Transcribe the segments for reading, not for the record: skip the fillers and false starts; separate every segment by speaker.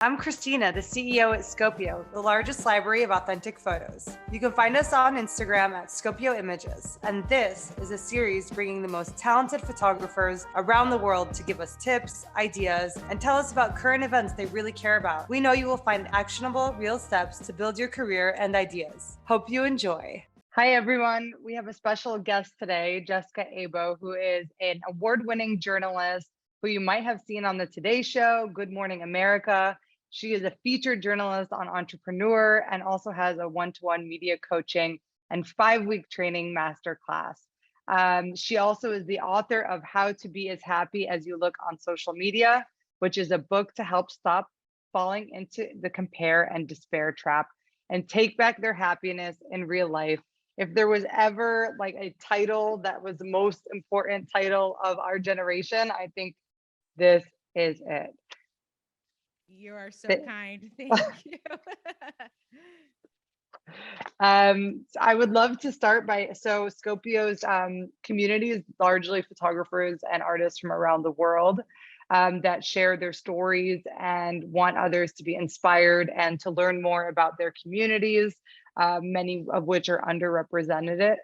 Speaker 1: I'm Christina, the CEO at Scopio, the largest library of authentic photos. You can find us on Instagram at Scopio Images, and this is a series bringing the most talented photographers around the world to give us tips, ideas, and tell us about current events they really care about. We know you will find actionable, real steps to build your career and ideas. Hope you enjoy. Hi, everyone. We have a special guest today, Jessica Abo, who is an award-winning journalist who you might have seen on the Today Show, Good Morning America. She is a featured journalist on Entrepreneur and also has a one-to-one media coaching and 5-week training masterclass. She also is the author of How to Be as Happy as You Look on Social Media, which is a book to help stop falling into the compare and despair trap and take back their happiness in real life. If there was ever like a title that was the most important title of our generation, I think this is it.
Speaker 2: You are so kind. Thank you.
Speaker 1: I would love to start by, so Scopio's community is largely photographers and artists from around the world that share their stories and want others to be inspired and to learn more about their communities, many of which are underrepresented.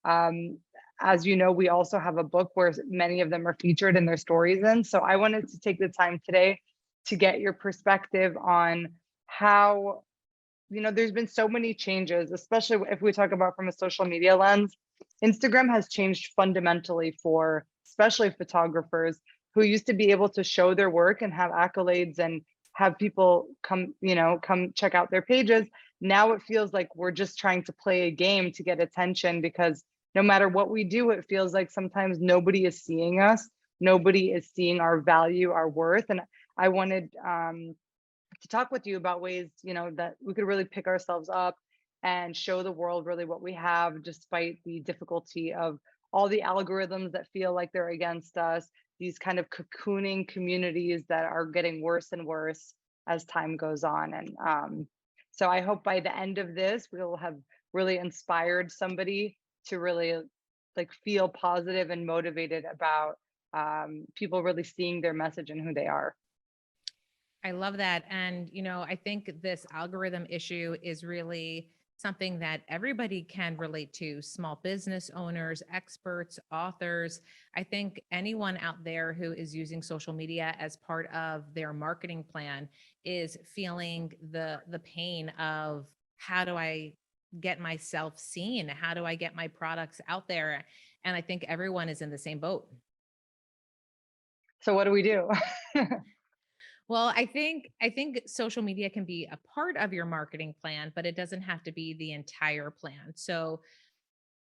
Speaker 1: And as you know, we also have a book where many of them are featured in their stories in. So I wanted to take the time today to get your perspective on how, there's been so many changes, especially if we talk about from a social media lens. Come has changed fundamentally for especially photographers who used to be able to show their work and have accolades and have people come check out their pages. Now it feels like we're just trying to play a game to get attention, because no matter what we do, it feels like sometimes nobody is seeing us. Nobody is seeing our value, our worth. And I wanted to talk with you about ways, that we could really pick ourselves up and show the world really what we have, despite the difficulty of all the algorithms that feel like they're against us, these kind of cocooning communities that are getting worse and worse as time goes on. And so I hope by the end of this, we'll have really inspired somebody to really feel positive and motivated about people really seeing their message and who they are.
Speaker 2: I love that. And, I think this algorithm issue is really something that everybody can relate to: small business owners, experts, authors. I think anyone out there who is using social media as part of their marketing plan is feeling the pain of, how do I get myself seen? How do I get my products out there? And I think everyone is in the same boat.
Speaker 1: So what do we do?
Speaker 2: Well, I think social media can be a part of your marketing plan, but it doesn't have to be the entire plan. So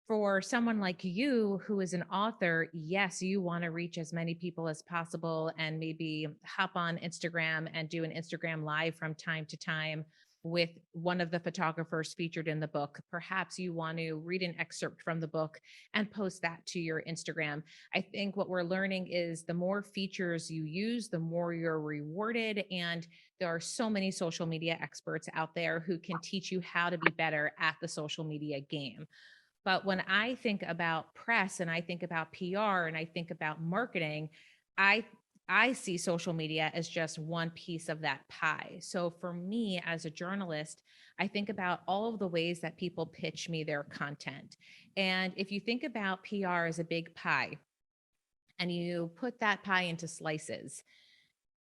Speaker 2: for someone like you who is an author, yes, you want to reach as many people as possible and maybe hop on Instagram and do an Instagram live from time to time with one of the photographers featured in the book. Perhaps you want to read an excerpt from the book and post that to your Instagram. I think what we're learning is the more features you use, the more you're rewarded. And there are so many social media experts out there who can teach you how to be better at the social media game. But when I think about press and I think about PR and I think about marketing, I I see social media as just one piece of that pie. So for me as a journalist, I think about all of the ways that people pitch me their content. And if you think about PR as a big pie and you put that pie into slices,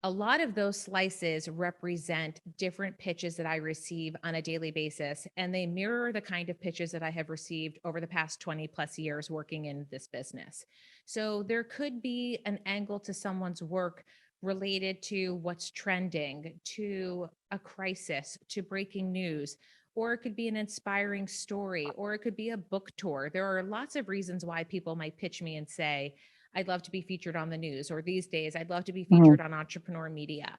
Speaker 2: a lot of those slices represent different pitches that I receive on a daily basis, and they mirror the kind of pitches that I have received over the past 20 plus years working in this business. So there could be an angle to someone's work related to what's trending, to a crisis, to breaking news, or it could be an inspiring story, or it could be a book tour. There are lots of reasons why people might pitch me and say, I'd love to be featured on the news, or these days, I'd love to be featured on Entrepreneur Media.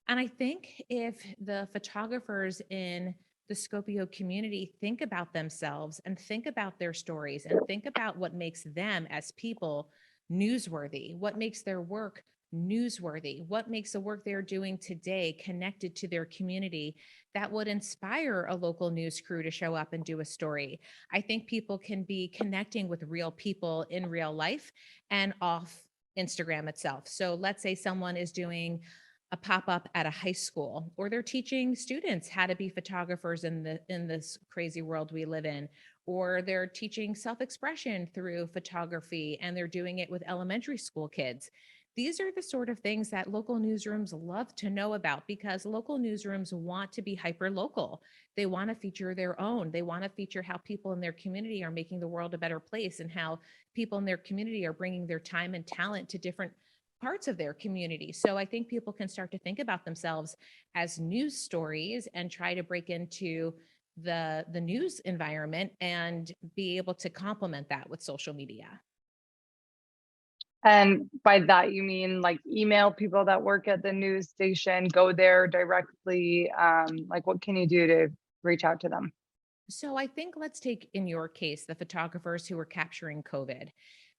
Speaker 2: And I think if the photographers in the Scopio community think about themselves and think about their stories and think about what makes them as people newsworthy, what makes their work newsworthy, what makes the work they're doing today connected to their community, that would inspire a local news crew to show up and do a story. I think people can be connecting with real people in real life and off Instagram itself. So let's say someone is doing a pop-up at a high school, or they're teaching students how to be photographers in this crazy world we live in, or they're teaching self-expression through photography and they're doing it with elementary school kids. These are the sort of things that local newsrooms love to know about because local newsrooms want to be hyper local. They want to feature their own. They want to feature how people in their community are making the world a better place and how people in their community are bringing their time and talent to different parts of their community. So I think people can start to think about themselves as news stories and try to break into the news environment and be able to complement that with social media.
Speaker 1: And by that, you mean like email people that work at the news station, go there directly? Like, what can you do to reach out to them?
Speaker 2: So I think let's take in your case the photographers who were capturing COVID.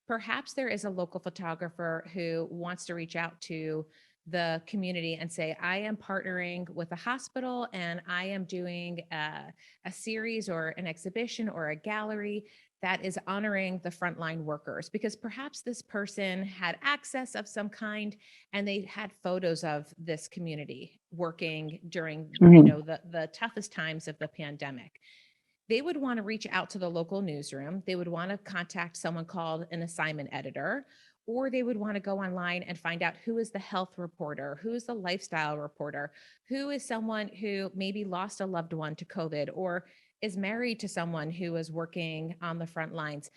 Speaker 2: Perhaps there is a local photographer who wants to reach out to the community and say, I am partnering with a hospital and I am doing a series or an exhibition or a gallery that is honoring the frontline workers, because perhaps this person had access of some kind and they had photos of this community working during,
Speaker 1: Mhm.
Speaker 2: the toughest times of the pandemic. They would want to reach out to the local newsroom. They would want to contact someone called an assignment editor, or they would want to go online and find out who is the health reporter, who is the lifestyle reporter, who is someone who maybe lost a loved one to COVID or is married to someone who is working on the front lines.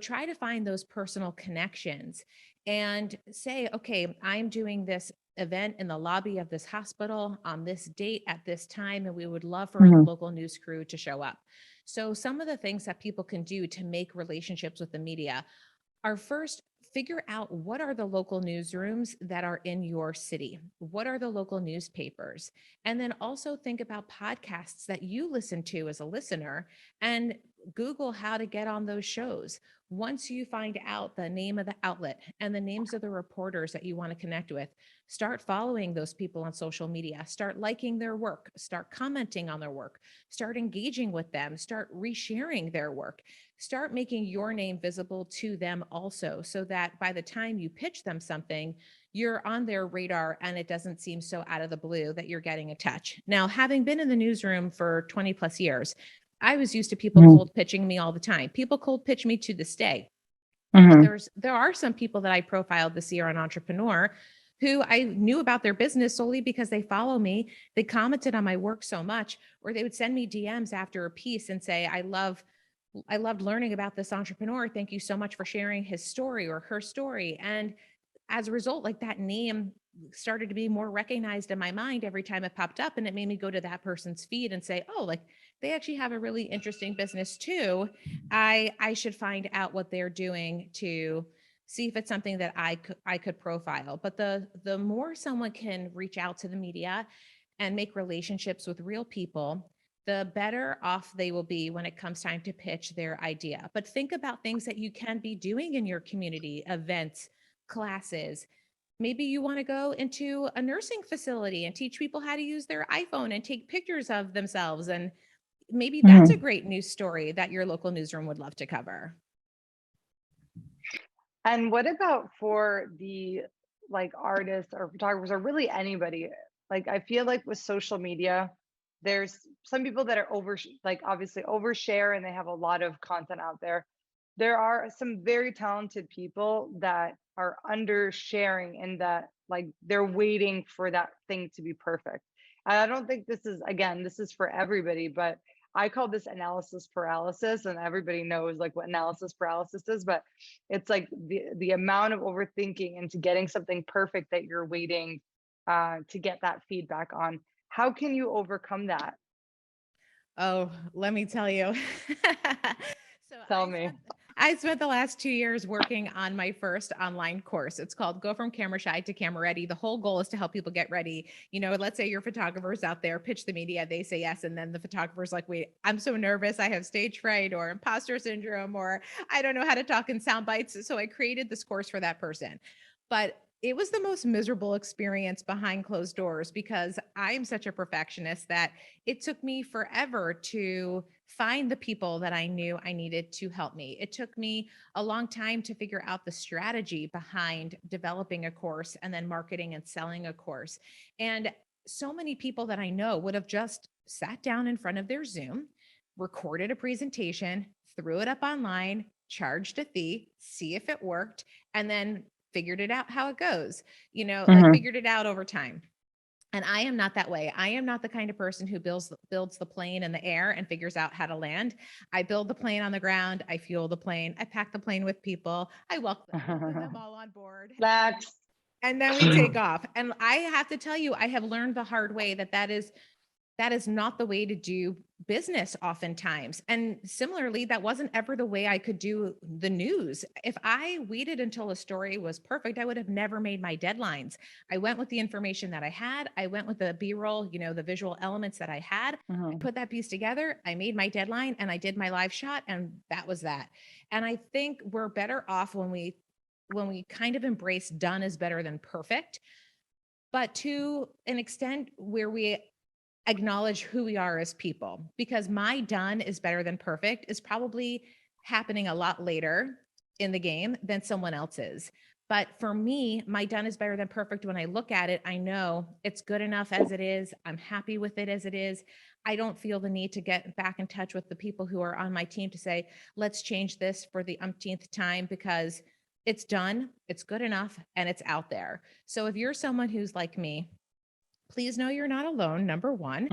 Speaker 2: Try to find those personal connections and say, okay, I'm doing this event in the lobby of this hospital on this date at this time, and we would love for the
Speaker 1: Mhm.
Speaker 2: local news crew to show up. So, some of the things that people can do to make relationships with the media are first figure out what are the local newsrooms that are in your city? What are the local newspapers? And then also think about podcasts that you listen to as a listener and Google how to get on those shows. Once you find out the name of the outlet and the names of the reporters that you want to connect with, start following those people on social media, start liking their work, start commenting on their work, start engaging with them, start resharing their work, start making your name visible to them also, so that by the time you pitch them something, you're on their radar and it doesn't seem so out of the blue that you're getting a touch. Now, having been in the newsroom for 20 plus years, I was used to people
Speaker 1: Mhm.
Speaker 2: cold pitching me all the time. People cold pitch me to this day. But
Speaker 1: Mhm.
Speaker 2: there are some people that I profiled this year on Entrepreneur who I knew about their business solely because they follow me. They commented on my work so much, or they would send me DMs after a piece and say, I loved learning about this entrepreneur. Thank you so much for sharing his story or her story. And as a result, like that name started to be more recognized in my mind every time it popped up. And it made me go to that person's feed and say, oh, like they actually have a really interesting business too. I should find out what they're doing to see if it's something that I could profile. But the more someone can reach out to the media and make relationships with real people, the better off they will be when it comes time to pitch their idea. But think about things that you can be doing in your community, events, classes. Maybe you want to go into a nursing facility and teach people how to use their iPhone and take pictures of themselves. And maybe that's a
Speaker 1: Mhm.
Speaker 2: great news story that your local newsroom would love to cover.
Speaker 1: And what about for the like artists or photographers or really anybody? Like, I feel like with social media, there's some people that are like obviously overshare and they have a lot of content out there. There are some very talented people that are under sharing and that like they're waiting for that thing to be perfect. And I don't think this is, again, this is for everybody, but I call this analysis paralysis, and everybody knows like what analysis paralysis is, but it's like the amount of overthinking into getting something perfect that you're waiting to get that feedback on. How can you overcome that?
Speaker 2: Oh, let me tell you. So
Speaker 1: Tell me.
Speaker 2: I spent the last 2 years working on my first online course. It's called Go from Camera Shy to Camera Ready. The whole goal is to help people get ready. Let's say your photographer's out there, pitch the media, they say yes, and then the photographer's like, "Wait, I'm so nervous. I have stage fright or imposter syndrome, or I don't know how to talk in sound bites." So I created this course for that person. But it was the most miserable experience behind closed doors because I'm such a perfectionist that it took me forever to find the people that I knew I needed to help me. It took me a long time to figure out the strategy behind developing a course and then marketing and selling a course. And so many people that I know would have just sat down in front of their Zoom, recorded a presentation, threw it up online, charged a fee, see if it worked, and then figured it out how it goes, like
Speaker 1: Mhm.
Speaker 2: figured it out over time. And I am not that way. I am not the kind of person who builds the plane in the air and figures out how to land. I build the plane on the ground. I fuel the plane. I pack the plane with people. I welcome them all on board,
Speaker 1: Facts.
Speaker 2: and then we take off. And I have to tell you, I have learned the hard way that is not the way to do business oftentimes. And similarly, that wasn't ever the way I could do the news. If I waited until a story was perfect, I would have never made my deadlines. I went with the information that I had. I went with the B-roll, the visual elements that I had. I
Speaker 1: Mhm.
Speaker 2: put that piece together. I made my deadline and I did my live shot, and that was that. And I think we're better off when we kind of embrace done is better than perfect, but to an extent where we acknowledge who we are as people, because my done is better than perfect is probably happening a lot later in the game than someone else's. But for me, my done is better than perfect. When I look at it, I know it's good enough as it is. I'm happy with it as it is. I don't feel the need to get back in touch with the people who are on my team to say, let's change this for the umpteenth time, because it's done, it's good enough, and it's out there. So if you're someone who's like me, please know you're not alone, number one.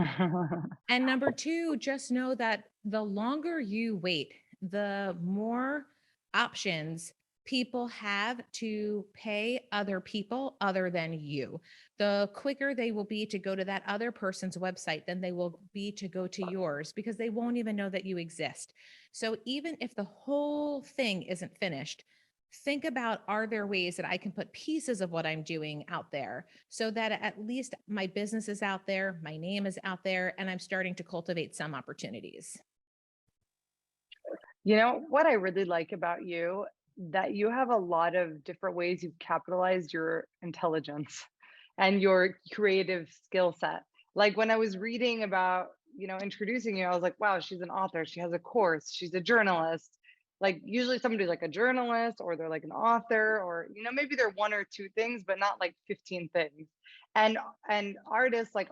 Speaker 2: And number two, just know that the longer you wait, the more options people have to pay other people other than you. The quicker they will be to go to that other person's website than they will be to go to yours, because they won't even know that you exist. So even if the whole thing isn't finished, think about, are there ways that I can put pieces of what I'm doing out there so that at least my business is out there, my name is out there, and I'm starting to cultivate some opportunities.
Speaker 1: You know what I really like about you? That you have a lot of different ways you've capitalized your intelligence and your creative skill set. Like when I was reading about, introducing you, I was like, wow, she's an author. She has a course. She's a journalist. Like usually somebody's like a journalist or they're like an author or, maybe they're one or two things, but not like 15 things. And and artists like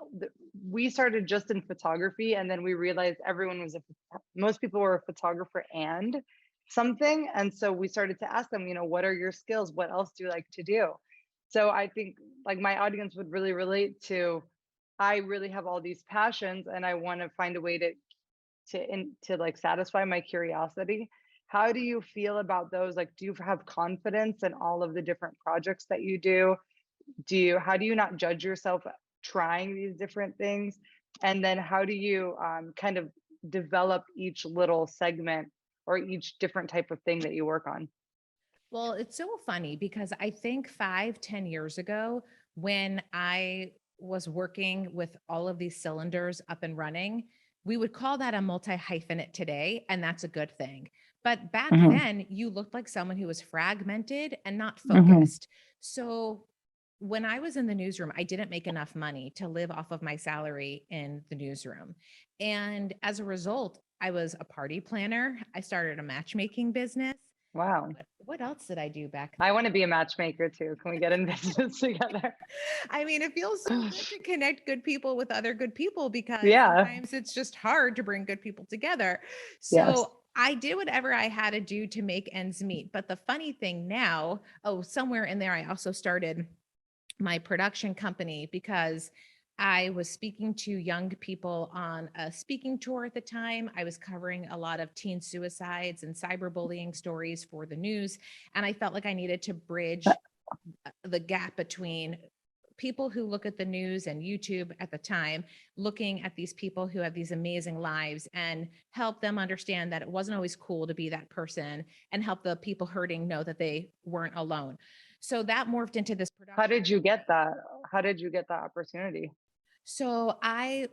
Speaker 1: we started just in photography and then we realized everyone was most people were a photographer and something. And so we started to ask them, what are your skills? What else do you like to do? So I think like my audience would really relate to, I really have all these passions and I want to find a way to like satisfy my curiosity. How do you feel about those? Like, do you have confidence in all of the different projects that you do? How do you not judge yourself trying these different things? And then how do you kind of develop each little segment or each different type of thing that you work on?
Speaker 2: Well, it's so funny because I think 5, 10 years ago, when I was working with all of these cylinders up and running, we would call that a multi hyphenate today, and that's a good thing. But back
Speaker 1: Hmm.
Speaker 2: then, you looked like someone who was fragmented and not
Speaker 1: Hmm.
Speaker 2: focused. So when I was in the newsroom, I didn't make enough money to live off of my salary in the newsroom. And as a result, I was a party planner. I started a matchmaking business.
Speaker 1: Wow.
Speaker 2: What else did I do back
Speaker 1: I
Speaker 2: then?
Speaker 1: want to be a matchmaker too. Can we get in business together?
Speaker 2: I mean, it feels so good to connect good people with other good people, because
Speaker 1: Yeah.
Speaker 2: sometimes it's just hard to bring good people together.
Speaker 1: Yes.
Speaker 2: So I did whatever I had to do to make ends meet. But the funny thing now, oh, somewhere in there, I also started my production company because I was speaking to young people on a speaking tour at the time. I was covering a lot of teen suicides and cyberbullying stories for the news. And I felt like I needed to bridge the gap between people who look at the news and YouTube at the time, looking at these people who have these amazing lives, and help them understand that it wasn't always cool to be that person, and help the people hurting know that they weren't alone. So that morphed into this
Speaker 1: How
Speaker 2: production
Speaker 1: did you
Speaker 2: company.
Speaker 1: get that? How did you get that opportunity?
Speaker 2: So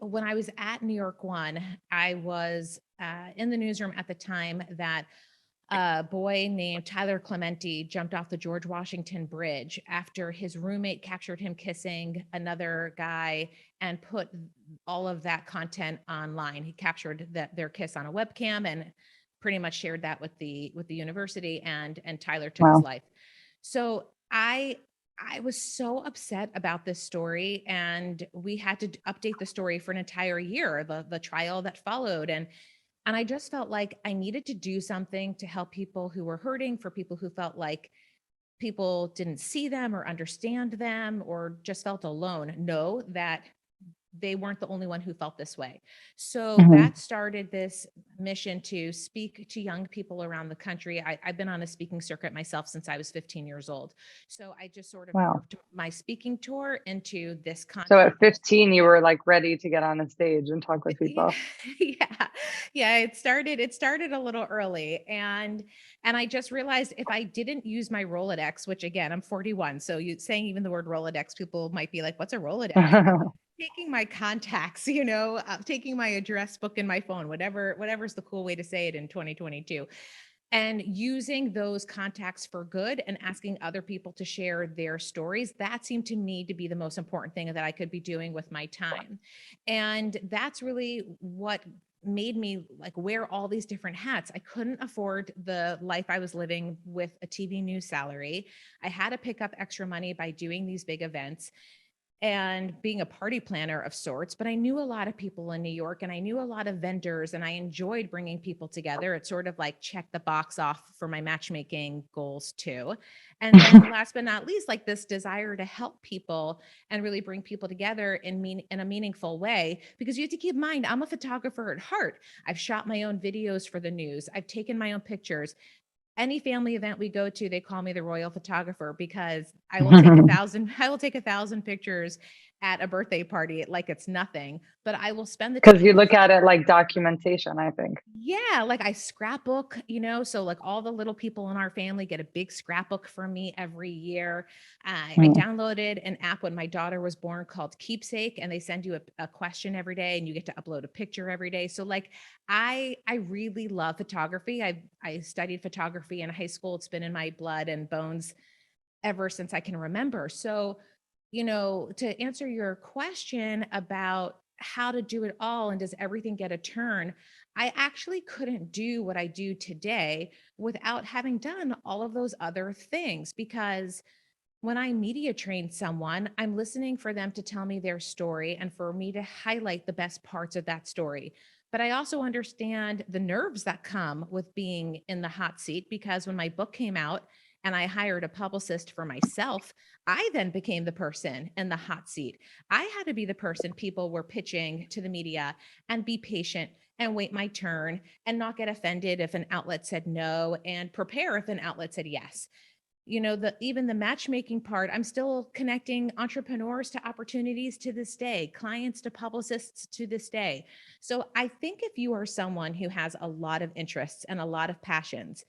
Speaker 2: when I was at New York One, I was in the newsroom at the time that a boy named Tyler Clementi jumped off the George Washington Bridge after his roommate captured him kissing another guy and put all of that content online. He captured their kiss on a webcam and pretty much shared that with the university, and Tyler took his
Speaker 1: Wow.
Speaker 2: life. So I was so upset about this story, and we had to update the story for an entire year, the trial that followed. And I just felt like I needed to do something to help people who were hurting, for people who felt like people didn't see them or understand them or just felt alone, know that they weren't the only one who felt this way. So
Speaker 1: Mhm.
Speaker 2: that started this mission to speak to young people around the country. I've been on a speaking circuit myself since I was 15 years old. So I just sort of
Speaker 1: Wow.
Speaker 2: morphed my speaking tour into this
Speaker 1: So
Speaker 2: content.
Speaker 1: at 15, you were like ready to get on a stage and talk with
Speaker 2: Yeah,
Speaker 1: people.
Speaker 2: yeah, yeah. It started a little early, and I just realized if I didn't use my Rolodex, which again, I'm 41, so you saying even the word Rolodex, people might be like, "What's a Rolodex?" Taking my contacts, taking my address book in my phone, whatever's the cool way to say it in 2022, and using those contacts for good and asking other people to share their stories. That seemed to me to be the most important thing that I could be doing with my time. And that's really what made me like wear all these different hats. I couldn't afford the life I was living with a TV news salary. I had to pick up extra money by doing these big events and being a party planner of sorts. But I knew a lot of people in New York, and I knew a lot of vendors, and I enjoyed bringing people together. It sort of like checked the box off for my matchmaking goals too. And then last but not least, like this desire to help people and really bring people together in a meaningful way. Because you have to keep in mind, I'm a photographer at heart. I've shot my own videos for the news. I've taken my own pictures. Any family event we go to, they call me the royal photographer because I will take 1,000 pictures at a birthday party like it's nothing, but I will spend the
Speaker 1: Because
Speaker 2: time.
Speaker 1: you look at it like documentation, I think.
Speaker 2: Yeah, like I scrapbook, so like all the little people in our family get a big scrapbook from me every year. I
Speaker 1: Mm.
Speaker 2: downloaded an app when my daughter was born called Keepsake, and they send you a question every day, and you get to upload a picture every day. So like I really love photography. I studied photography in high school. It's been in my blood and bones ever since I can remember. So, to answer your question about how to do it all and does everything get a turn, I actually couldn't do what I do today without having done all of those other things, because when I media train someone, I'm listening for them to tell me their story and for me to highlight the best parts of that story. But I also understand the nerves that come with being in the hot seat, because when my book came out and I hired a publicist for myself, I then became the person in the hot seat. I had to be the person people were pitching to the media and be patient and wait my turn and not get offended if an outlet said no and prepare if an outlet said yes. Even the matchmaking part, I'm still connecting entrepreneurs to opportunities to this day, clients to publicists to this day. So I think if you are someone who has a lot of interests and a lot of passions,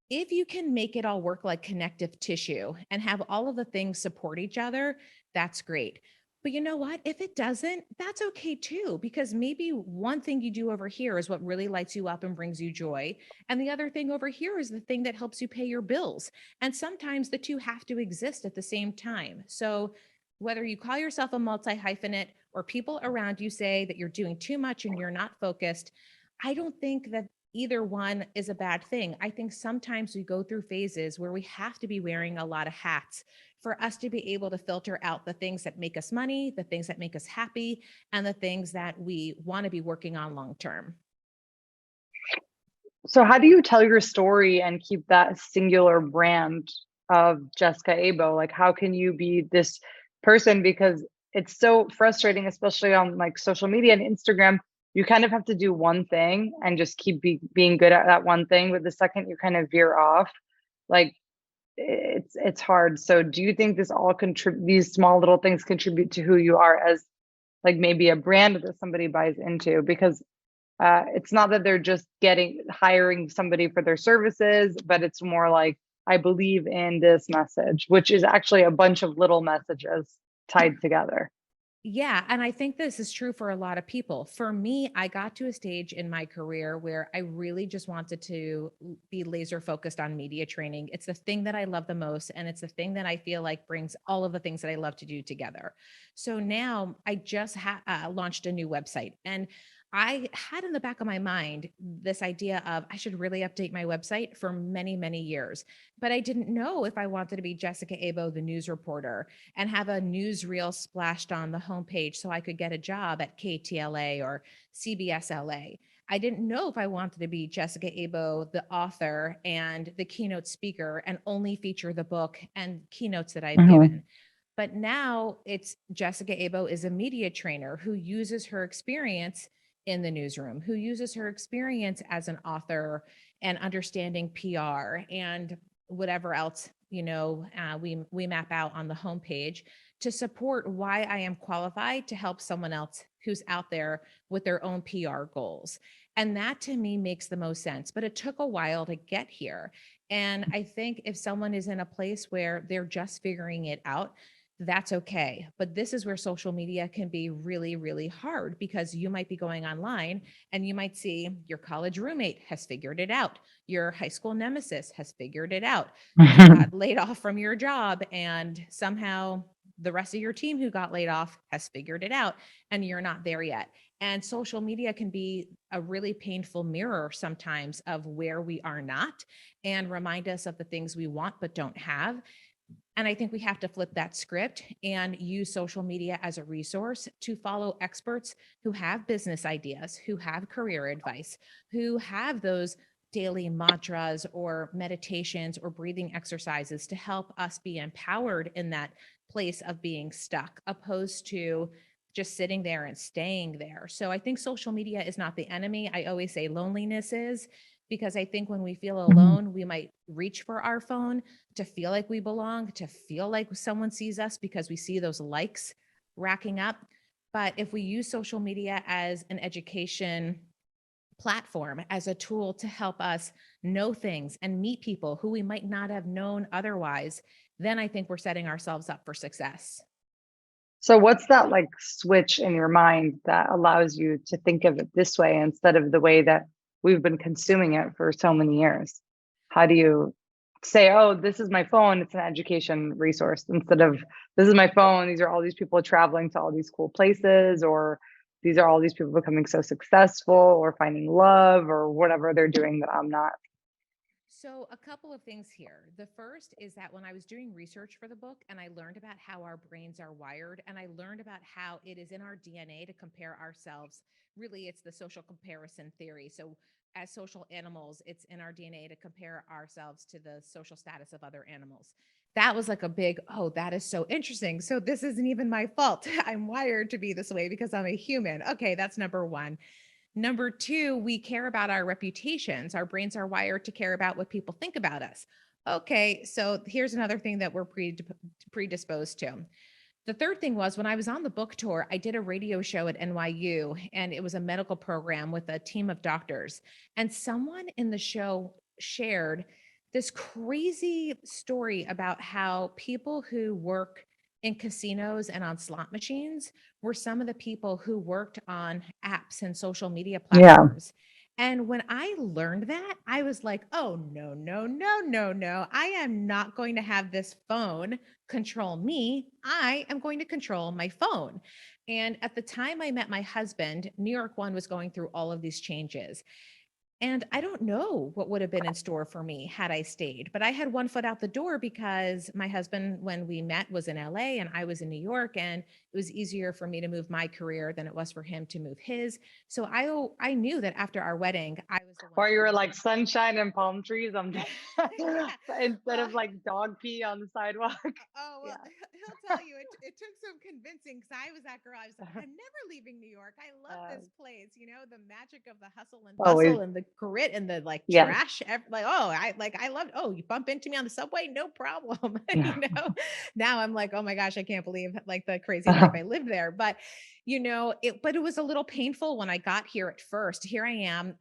Speaker 2: if you can make it all work like connective tissue and have all of the things support each other, that's great. But you know what? If it doesn't, that's okay too, because maybe one thing you do over here is what really lights you up and brings you joy. And the other thing over here is the thing that helps you pay your bills. And sometimes the two have to exist at the same time. So whether you call yourself a multi hyphenate or people around you say that you're doing too much and you're not focused, I don't think that either one is a bad thing. I think sometimes we go through phases where we have to be wearing a lot of hats for us to be able to filter out the things that make us money, the things that make us happy, and the things that we want to be working on long term.
Speaker 1: So how do you tell your story and keep that singular brand of Jessica Abo? Like, how can you be this person? Because it's so frustrating, especially on like social media and Instagram. You kind of have to do one thing and just keep being good at that one thing. But the second you kind of veer off, like it's hard. So do you think this all contribute? These small little things contribute to who you are as like maybe a brand that somebody buys into? Because it's not that they're just hiring somebody for their services, but it's more like, I believe in this message, which is actually a bunch of little messages tied together.
Speaker 2: Yeah, and I think this is true for a lot of people. For me, I got to a stage in my career where I really just wanted to be laser focused on media training. It's the thing that I love the most, and it's the thing that I feel like brings all of the things that I love to do together. So now I just launched a new website, and I had in the back of my mind this idea of I should really update my website for many, many years. But I didn't know if I wanted to be Jessica Abo, the news reporter, and have a newsreel splashed on the homepage so I could get a job at KTLA or CBS LA. I didn't know if I wanted to be Jessica Abo, the author and the keynote speaker, and only feature the book and keynotes that I've
Speaker 1: Mhm.
Speaker 2: given. But now it's Jessica Abo is a media trainer who uses her experience in the newsroom, who uses her experience as an author and understanding PR and whatever else we map out on the homepage to support why I am qualified to help someone else who's out there with their own PR goals. And that to me makes the most sense. But it took a while to get here. And I think if someone is in a place where they're just figuring it out, that's okay. But this is where social media can be really, really hard because you might be going online and you might see your college roommate has figured it out. Your high school nemesis has figured it out. You got laid off from your job, and somehow the rest of your team who got laid off has figured it out, and you're not there yet. And social media can be a really painful mirror sometimes of where we are not and remind us of the things we want but don't have. And I think we have to flip that script and use social media as a resource to follow experts who have business ideas, who have career advice, who have those daily mantras or meditations or breathing exercises to help us be empowered in that place of being stuck, opposed to just sitting there and staying there. So I think social media is not the enemy. I always say loneliness is, because I think when we feel
Speaker 1: Mhm.
Speaker 2: alone, we might reach for our phone to feel like we belong, to feel like someone sees us because we see those likes racking up. But if we use social media as an education platform, as a tool to help us know things and meet people who we might not have known otherwise, then I think we're setting ourselves up for success.
Speaker 1: So what's that like switch in your mind that allows you to think of it this way instead of the way that we've been consuming it for so many years? How do you say, "Oh, this is my phone, it's an education resource," instead of, "This is my phone, these are all these people traveling to all these cool places," or, "These are all these people becoming so successful or finding love," or whatever they're doing that I'm not.
Speaker 2: So, a couple of things here. The first is that when I was doing research for the book and I learned about how our brains are wired, and I learned about how it is in our DNA to compare ourselves, really, it's the social comparison theory. So, as social animals, it's in our DNA to compare ourselves to the social status of other animals. That was like a big, oh, that is so interesting. So, this isn't even my fault. I'm wired to be this way because I'm a human. Okay, that's number one. Number two, we care about our reputations. Our brains are wired to care about what people think about us. Okay, so here's another thing that we're predisposed to. The third thing was when I was on the book tour, I did a radio show at NYU, and it was a medical program with a team of doctors. And someone in the show shared this crazy story about how people who work in casinos and on slot machines were some of the people who worked on apps and social media
Speaker 1: Yeah.
Speaker 2: platforms. And when I learned that, I was like, oh, no, no, no, no, no. I am not going to have this phone control me. I am going to control my phone. And at the time I met my husband, New York One was going through all of these changes. And I don't know what would have been in store for me had I stayed, but I had one foot out the door because my husband, when we met, was in LA and I was in New York, and it was easier for me to move my career than it was for him to move his. So I knew that after our wedding, I was the one
Speaker 1: Or
Speaker 2: to
Speaker 1: you were
Speaker 2: leave.
Speaker 1: like sunshine and palm trees on
Speaker 2: Yeah.
Speaker 1: instead
Speaker 2: Well,
Speaker 1: of like dog pee on the sidewalk.
Speaker 2: oh, well,
Speaker 1: Yeah.
Speaker 2: he'll tell you it took some convincing because I was that girl. I was like, I'm never leaving New York. I love
Speaker 1: Uh,
Speaker 2: this place. The magic of the hustle and
Speaker 1: always,
Speaker 2: bustle and the grit and the like
Speaker 1: yes.
Speaker 2: trash. Like, oh, I loved, oh, you bump into me on the subway? No problem. Now I'm like, oh my gosh, I can't believe like the crazy life I lived there. But it was a little painful when I got here at first. Here I am.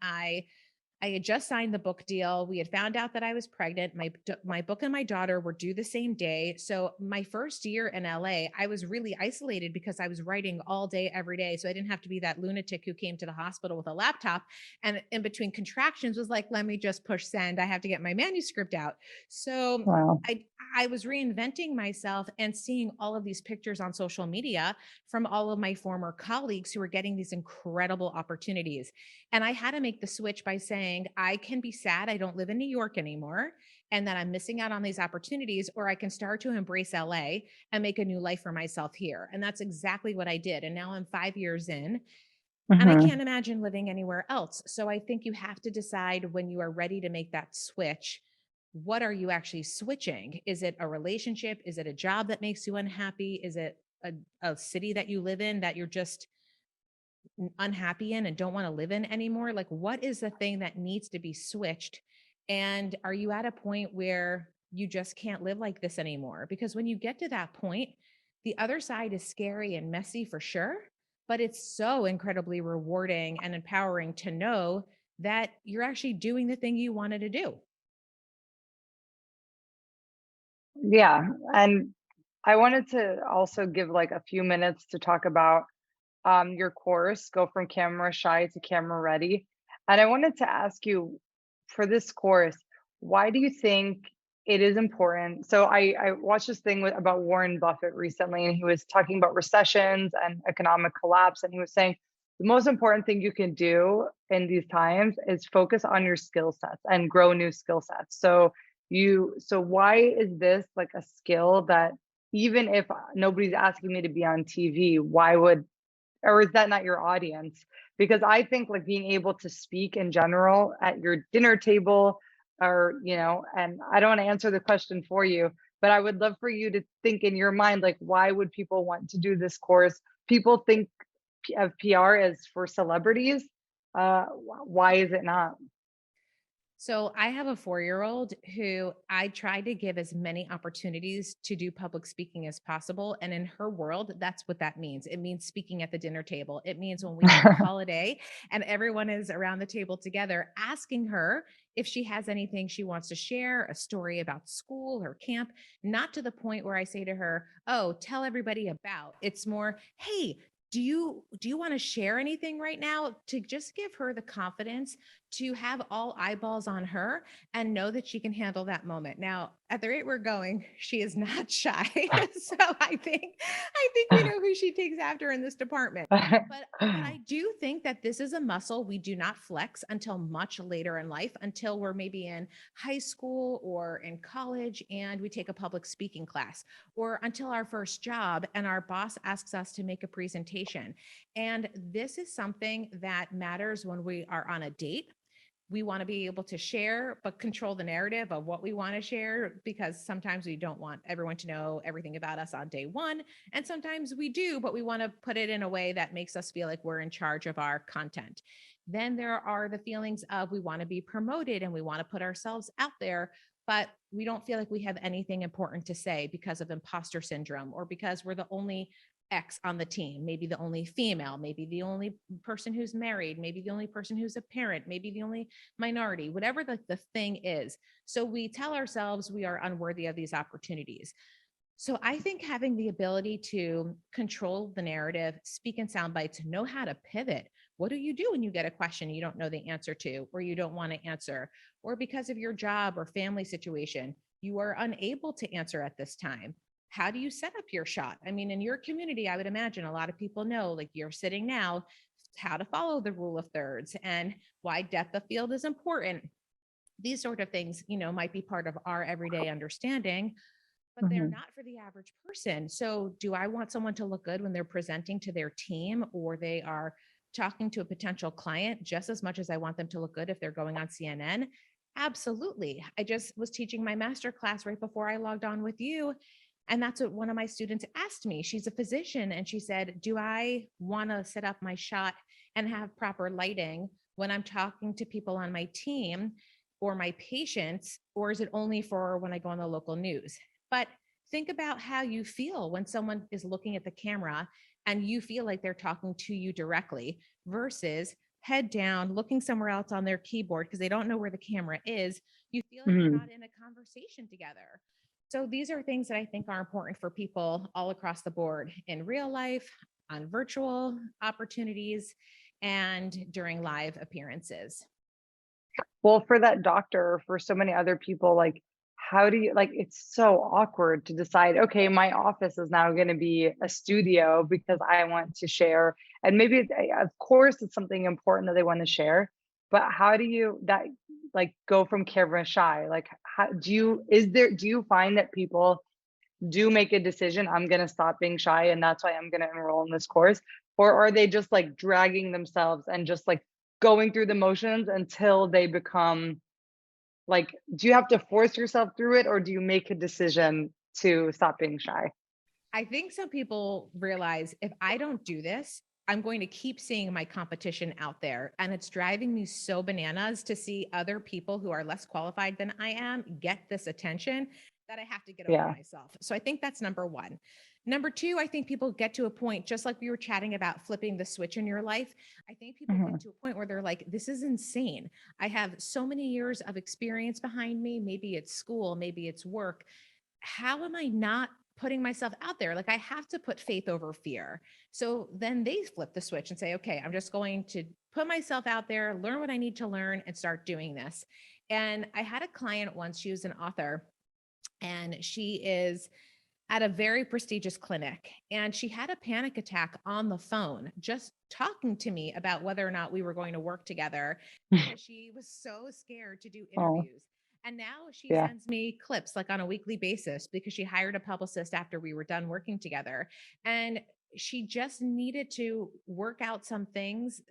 Speaker 2: I had just signed the book deal. We had found out that I was pregnant. My book and my daughter were due the same day. So my first year in LA, I was really isolated because I was writing all day, every day. So I didn't have to be that lunatic who came to the hospital with a laptop and in between contractions was like, let me just push send. I have to get my manuscript out. So
Speaker 1: Wow.
Speaker 2: I I was reinventing myself and seeing all of these pictures on social media from all of my former colleagues who were getting these incredible opportunities. And I had to make the switch by saying, I can be sad I don't live in New York anymore and that I'm missing out on these opportunities, or I can start to embrace LA and make a new life for myself here. And that's exactly what I did. And now I'm 5 years in, and I
Speaker 1: Hmm.
Speaker 2: can't imagine living anywhere else. So I think you have to decide when you are ready to make that switch. What are you actually switching? Is it a relationship? Is it a job that makes you unhappy? Is it a city that you live in that you're just unhappy in and don't want to live in anymore? Like, what is the thing that needs to be switched? And are you at a point where you just can't live like this anymore? Because when you get to that point, the other side is scary and messy for sure, but it's so incredibly rewarding and empowering to know that you're actually doing the thing you wanted to do.
Speaker 1: Yeah. And I wanted to also give like a few minutes to talk about your course, Go From Camera Shy to Camera Ready. And I wanted to ask you for this course, why do you think it is important? So I watched this thing about Warren Buffett recently, and he was talking about recessions and economic collapse. And he was saying the most important thing you can do in these times is focus on your skill sets and grow new skill sets. So why is this like a skill that even if nobody's asking me to be on TV, why would, or is that not your audience? Because I think like being able to speak in general at your dinner table, or, and I don't want to answer the question for you, but I would love for you to think in your mind, like, why would people want to do this course? People think of PR as for celebrities. Why is it not?
Speaker 2: So I have a 4-year-old who I try to give as many opportunities to do public speaking as possible. And in her world, that's what that means. It means speaking at the dinner table. It means when we have a holiday and everyone is around the table together, asking her if she has anything she wants to share, a story about school or camp, not to the point where I say to her, "Oh, tell everybody about." It's more, "Hey, do you want to share anything right now?" To just give her the confidence to have all eyeballs on her and know that she can handle that moment. Now, at the rate we're going, she is not shy. So I think we know who she takes after in this department. But I do think that this is a muscle we do not flex until much later in life, until we're maybe in high school or in college and we take a public speaking class, or until our first job and our boss asks us to make a presentation. And this is something that matters when we are on a date. We want to be able to share, but control the narrative of what we want to share, because sometimes we don't want everyone to know everything about us on day one. And sometimes we do, but we want to put it in a way that makes us feel like we're in charge of our content. Then there are the feelings of we want to be promoted and we want to put ourselves out there, but we don't feel like we have anything important to say because of imposter syndrome, or because we're the only X on the team, maybe the only female, maybe the only person who's married, maybe the only person who's a parent, maybe the only minority, whatever the thing is. So we tell ourselves we are unworthy of these opportunities. So I think having the ability to control the narrative, speak in sound bites, know how to pivot. What do you do when you get a question you don't know the answer to, or you don't want to answer, or because of your job or family situation, you are unable to answer at this time? How do you set up your shot? I mean, in your community, I would imagine a lot of people know, like you're sitting now, how to follow the rule of thirds and why depth of field is important. These sort of things, might be part of our everyday understanding, but they're
Speaker 1: Mhm.
Speaker 2: not for the average person. So, do I want someone to look good when they're presenting to their team or they are talking to a potential client just as much as I want them to look good if they're going on CNN? Absolutely. I just was teaching my master class right before I logged on with you. And that's what one of my students asked me. She's a physician and she said, "Do I want to set up my shot and have proper lighting when I'm talking to people on my team or my patients, or is it only for when I go on the local news?" But think about how you feel when someone is looking at the camera and you feel like they're talking to you directly versus head down, looking somewhere else on their keyboard because they don't know where the camera is, you feel like you're
Speaker 1: Mhm.
Speaker 2: not in a conversation together. So these are things that I think are important for people all across the board in real life, on virtual opportunities, and during live appearances.
Speaker 1: Well, for that doctor, or for so many other people, like, how do you like, it's so awkward to decide, okay, my office is now going to be a studio because I want to share. And maybe, of course, it's something important that they want to share, but how do you that like go from camera shy? Like, how do you find that people do make a decision, I'm going to stop being shy and that's why I'm going to enroll in this course? Or are they just like dragging themselves and just like going through the motions until they become like, do you have to force yourself through it or do you make a decision to stop being shy?
Speaker 2: I think some people realize if I don't do this, I'm going to keep seeing my competition out there. And it's driving me so bananas to see other people who are less qualified than I am get this attention that I have to get over
Speaker 1: Yeah.
Speaker 2: myself. So I think that's number one. Number two, I think people get to a point, just like we were chatting about flipping the switch in your life. I think people get
Speaker 1: Mhm.
Speaker 2: to a point where they're like, this is insane. I have so many years of experience behind me. Maybe it's school, maybe it's work. How am I not putting myself out there? Like I have to put faith over fear. So then they flip the switch and say, okay, I'm just going to put myself out there, learn what I need to learn, and start doing this. And I had a client once, she was an author, and she is at a very prestigious clinic. And she had a panic attack on the phone, just talking to me about whether or not we were going to work together because she was so scared to do
Speaker 1: Oh,
Speaker 2: interviews. And now she
Speaker 1: yeah.
Speaker 2: sends me clips like on a weekly basis because she hired a publicist after we were done working together. And she just needed to work out some things,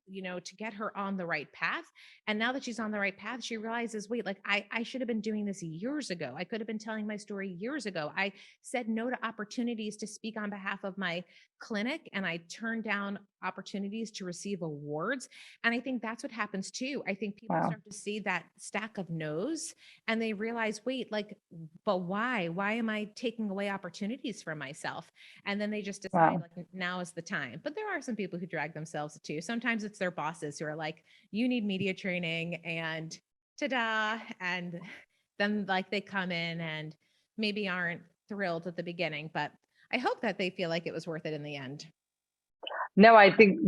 Speaker 2: to get her on the right path. And now that she's on the right path, she realizes, wait, like I should have been doing this years ago. I could have been telling my story years ago. I said no to opportunities to speak on behalf of my clinic, and I turned down opportunities to receive awards. And I think that's what happens too. I think people
Speaker 1: Wow.
Speaker 2: start to see that stack of no's and they realize, wait, like, but why? Why am I taking away opportunities for myself? And then they just decide
Speaker 1: Wow.
Speaker 2: like now is the time. But there are some people who drag themselves too. Sometimes it's their bosses who are like, you need media training and ta-da. And then like they come in and maybe aren't thrilled at the beginning, but I hope that they feel like it was worth it in the end.
Speaker 1: No, I think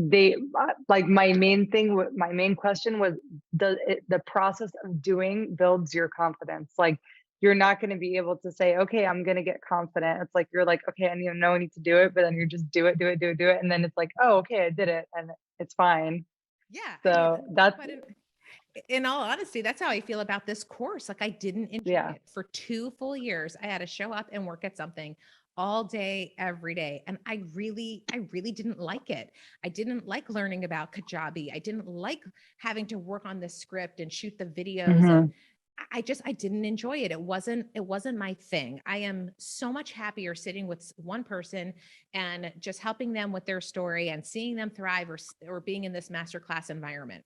Speaker 1: like my main question was the process of doing builds your confidence. Like you're not going to be able to say, okay, I'm going to get confident. It's like, you're like, okay, I need to do it, but then you just do it, do it, do it, do it. And then it's like, oh, okay, I did it and it's fine.
Speaker 2: Yeah. I mean,
Speaker 1: So that's,
Speaker 2: but in all honesty, that's how I feel about this course. Like I didn't enjoy
Speaker 1: yeah.
Speaker 2: it for 2 full years. I had to show up and work at something all day, every day. And I really didn't like it. I didn't like learning about Kajabi. I didn't like having to work on the script and shoot the videos. And
Speaker 1: Hmm.
Speaker 2: I didn't enjoy it. It wasn't my thing. I am so much happier sitting with one person and just helping them with their story and seeing them thrive or being in this masterclass environment.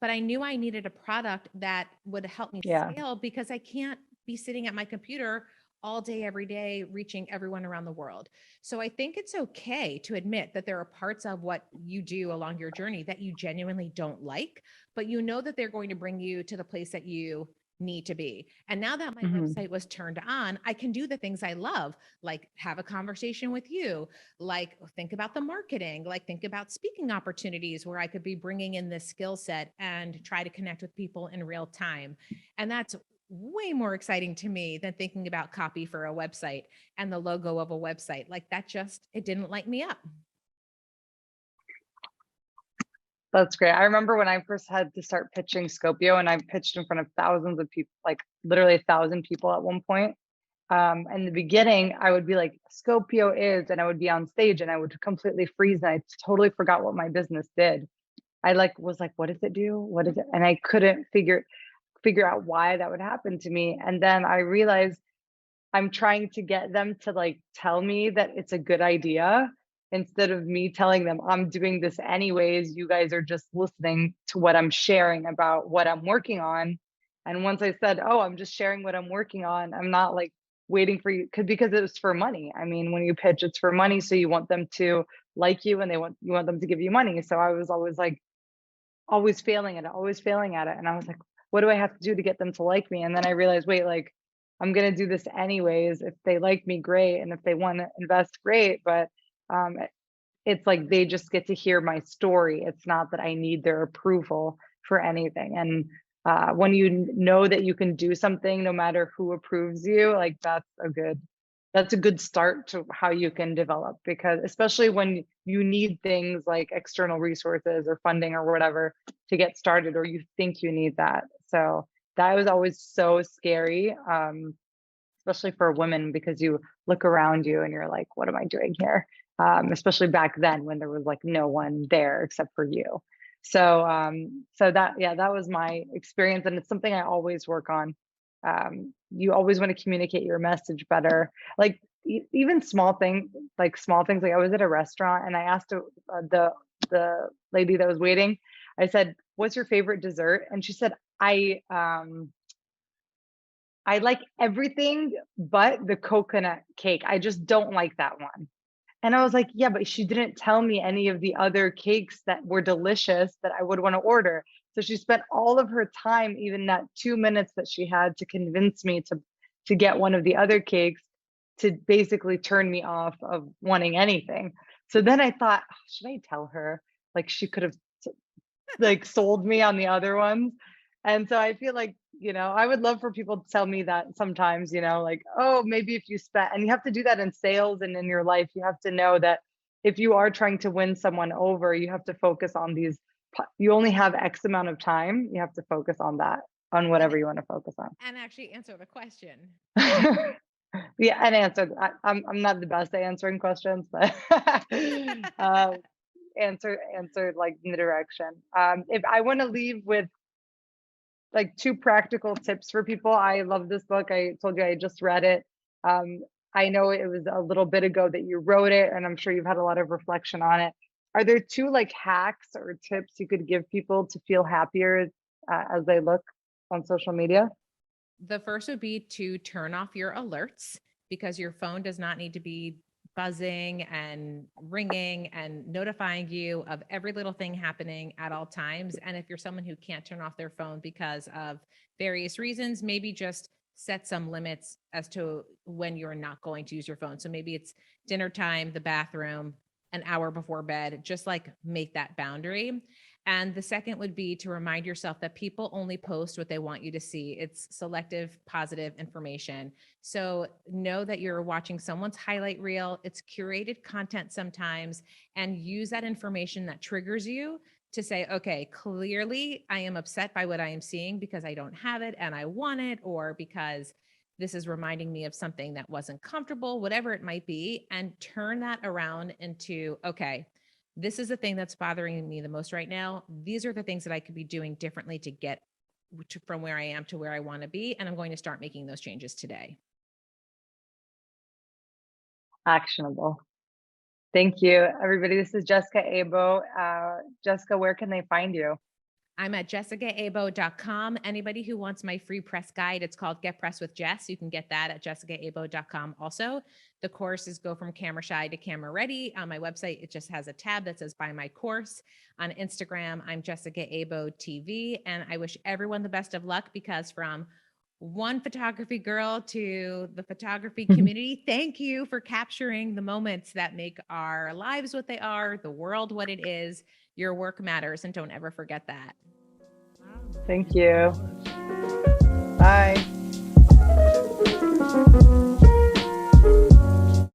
Speaker 2: But I knew I needed a product that would help me
Speaker 1: Yeah.
Speaker 2: scale because I can't be sitting at my computer all day, every day, reaching everyone around the world. So I think it's okay to admit that there are parts of what you do along your journey that you genuinely don't like, but you know that they're going to bring you to the place that you need to be. And now that my
Speaker 1: Hmm.
Speaker 2: website was turned on, I can do the things I love, like have a conversation with you, like think about the marketing, like think about speaking opportunities where I could be bringing in this skill set and try to connect with people in real time. And that's way more exciting to me than thinking about copy for a website and the logo of a website. Like that just, it didn't light me up.
Speaker 1: That's great. I remember when I first had to start pitching Scopio and I pitched in front of thousands of people, like literally 1,000 people at one point. In the beginning, I would be like, Scopio is, and I would be on stage and I would completely freeze and I totally forgot what my business did. I like was like, what does it do? What is it? And I couldn't figure out why that would happen to me. And then I realized I'm trying to get them to like tell me that it's a good idea instead of me telling them I'm doing this anyways. You guys are just listening to what I'm sharing about what I'm working on. And once I said, oh, I'm just sharing what I'm working on, I'm not like waiting for you because it was for money. I mean, when you pitch, it's for money. So you want them to like you and you want them to give you money. So I was always like, always failing at it, always failing at it. And I was like, what do I have to do to get them to like me? And then I realized, wait, like I'm gonna do this anyways. If they like me, great. And if they want to invest, great. But um, it's like they just get to hear my story. It's not that I need their approval for anything. And when you know that you can do something no matter who approves you, like that's a good start to how you can develop, because especially when you need things like external resources or funding or whatever to get started, or you think you need that. So that was always so scary, especially for women, because you look around you and you're like, what am I doing here? Especially back then when there was like no one there except for you. So so that, yeah, that was my experience, and it's something I always work on. You always want to communicate your message better, like even small things. Like I was at a restaurant and I asked the lady that was waiting, I said, what's your favorite dessert? And she said, I like everything but the coconut cake. I just don't like that one. And I was like, yeah, but she didn't tell me any of the other cakes that were delicious that I would want to order. So she spent all of her time, even that 2 minutes that she had, to convince me to get one of the other cakes, to basically turn me off of wanting anything. So then I thought, "Oh, should I tell her? Like she could have like sold me on the other ones." And so I feel like, I would love for people to tell me that sometimes, like, oh, maybe if you spent, and you have to do that in sales and in your life, you have to know that if you are trying to win someone over, you have to focus on these, you only have X amount of time. You have to focus on that, on
Speaker 2: and
Speaker 1: whatever you want to focus on.
Speaker 2: and actually answer the question.
Speaker 1: Yeah, and answer. I'm not the best at answering questions, but answer like in the direction. If I want to leave with like two practical tips for people, I love this book. I told you I just read it. Um, I know it was a little bit ago that you wrote it, and I'm sure you've had a lot of reflection on it. Are there two like hacks or tips you could give people to feel happier as they look on social media?
Speaker 2: The first would be to turn off your alerts, because your phone does not need to be buzzing and ringing and notifying you of every little thing happening at all times. And if you're someone who can't turn off their phone because of various reasons, maybe just set some limits as to when you're not going to use your phone. So maybe it's dinner time, the bathroom, an hour before bed, just like make that boundary. And the second would be to remind yourself that people only post what they want you to see. It's selective positive information. So know that you're watching someone's highlight reel. It's curated content sometimes, and use that information that triggers you to say, okay, clearly I am upset by what I am seeing because I don't have it and I want it, or because this is reminding me of something that wasn't comfortable, whatever it might be, and turn that around into, okay, this is the thing that's bothering me the most right now. These are the things that I could be doing differently to get from where I am to where I want to be. And I'm going to start making those changes today.
Speaker 1: Actionable. Thank you, everybody. This is Jessica Abo. Jessica, where can they find you?
Speaker 2: I'm at jessicaabo.com. Anybody who wants my free press guide, it's called Get Pressed with Jess. You can get that at jessicaabo.com. Also, the courses go from camera shy to camera ready. On my website, it just has a tab that says buy my course. On Instagram, I'm Jessica Abo TV. And I wish everyone the best of luck, because from one photography girl to the photography community, thank you for capturing the moments that make our lives what they are, the world what it is. Your work matters, and don't ever forget that.
Speaker 1: Thank you. Bye.